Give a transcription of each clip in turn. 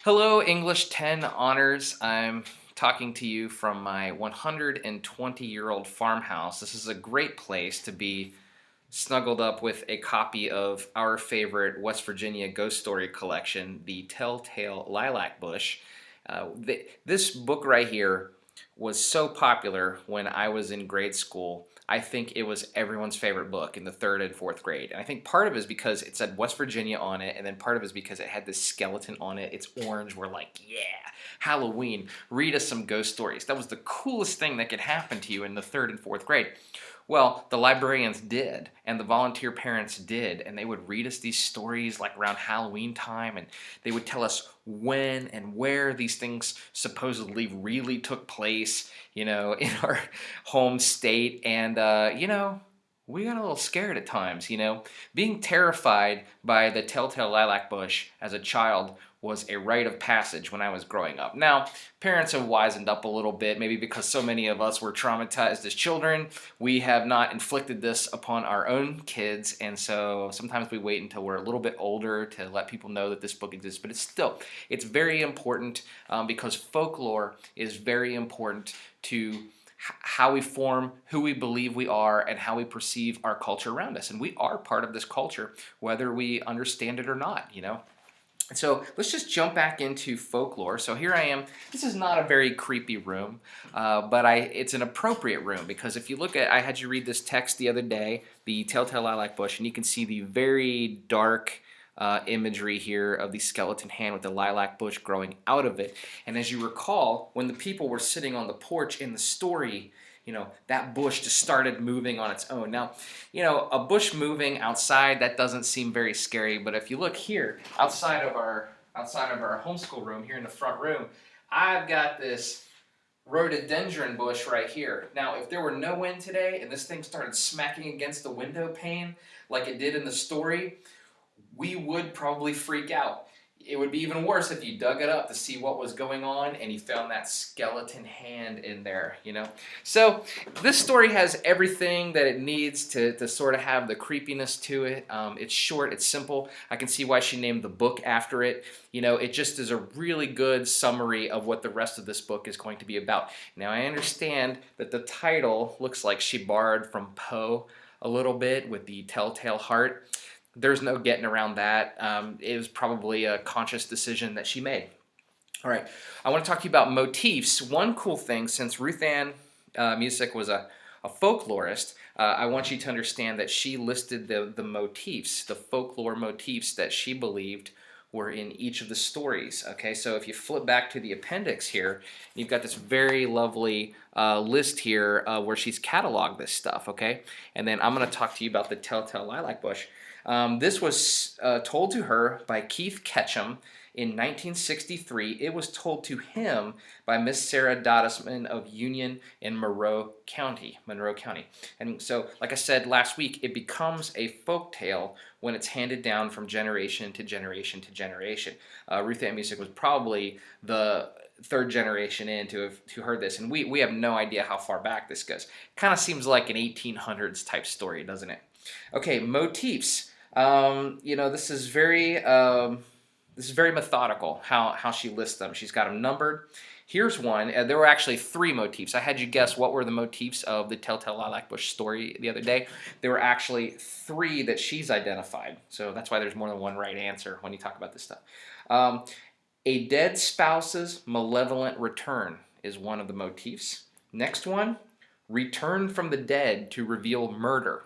Hello, English 10 honors. I'm talking to you from my 120-year-old farmhouse. This is a great place to be snuggled up with a copy of our favorite West Virginia ghost story collection, The Telltale Lilac Bush. This book right here was so popular when I was in grade school. I think it was everyone's favorite book in the third and fourth grade. And I think part of it is because it said West Virginia on it, and then part of it is because it had this skeleton on it. It's orange. We're like, yeah, Halloween. Read us some ghost stories. That was the coolest thing that could happen to you in the third and fourth grade. Well, the librarians did, and the volunteer parents did, and they would read us these stories like around Halloween time, and they would tell us when and where these things supposedly really took place, in our home state. And, we got a little scared at times. Being terrified by the telltale lilac bush as a child was a rite of passage when I was growing up. Now, parents have wisened up a little bit, maybe because so many of us were traumatized as children. We have not inflicted this upon our own kids, and so sometimes we wait until we're a little bit older to let people know that this book exists. But it's very important because folklore is very important to how we form who we believe we are and how we perceive our culture around us. And we are part of this culture, whether we understand it or not. So let's just jump back into folklore. So here I am. This is not a very creepy room, but it's an appropriate room because if you look at, I had you read this text the other day, the Telltale Lilac Bush, and you can see the very dark imagery here of the skeleton hand with the lilac bush growing out of it. And as you recall, when the people were sitting on the porch in the story, that bush just started moving on its own. Now, a bush moving outside, that doesn't seem very scary, but if you look here, outside of our homeschool room, here in the front room, I've got this rhododendron bush right here. Now, if there were no wind today and this thing started smacking against the window pane like it did in the story, we would probably freak out. It would be even worse if you dug it up to see what was going on and you found that skeleton hand in there. So this story has everything that it needs to sort of have the creepiness to it. It's short, it's simple. I can see why she named the book after it. It just is a really good summary of what the rest of this book is going to be about. Now, I understand that the title looks like she borrowed from Poe a little bit with the Telltale Heart. There's no getting around that. It was probably a conscious decision that she made. All right, I want to talk to you about motifs. One cool thing, since Ruth Ann Musick was a folklorist, I want you to understand that she listed the motifs, the folklore motifs that she believed were in each of the stories. Okay, so if you flip back to the appendix here, you've got this very lovely list here where she's cataloged this stuff. Okay, and then I'm going to talk to you about the Telltale Lilac Bush. This was told to her by Keith Ketchum in 1963. It was told to him by Miss Sarah Dottisman of Union in Monroe County. And so, like I said last week, it becomes a folk tale when it's handed down from generation to generation to generation. Ruth Ann Musick was probably the third generation in to have heard this, and we have no idea how far back this goes. Kind of seems like an 1800s type story, doesn't it? Okay, motifs. This is very methodical how she lists them. She's got them numbered. Here's one. There were actually 3 motifs. I had you guess what were the motifs of the Telltale Lilac Bush story the other day. There were actually 3 that she's identified. So that's why there's more than one right answer when you talk about this stuff. A dead spouse's malevolent return is one of the motifs. Next one, return from the dead to reveal murder.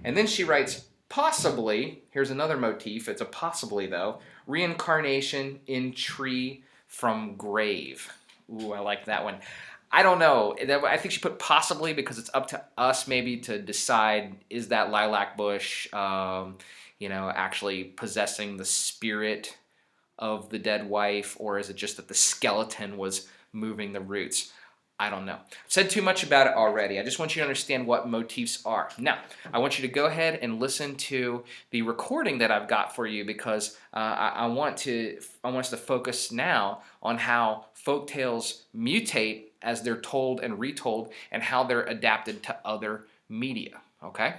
And then she writes, possibly, here's another motif, it's a possibly though, reincarnation in tree from grave. Ooh, I like that one. I don't know. I think she put possibly because it's up to us maybe to decide, is that lilac bush, actually possessing the spirit of the dead wife, or is it just that the skeleton was moving the roots? I don't know. I've said too much about it already. I just want you to understand what motifs are. Now, I want you to go ahead and listen to the recording that I've got for you because I want us to focus now on how folk tales mutate as they're told and retold and how they're adapted to other media. Okay?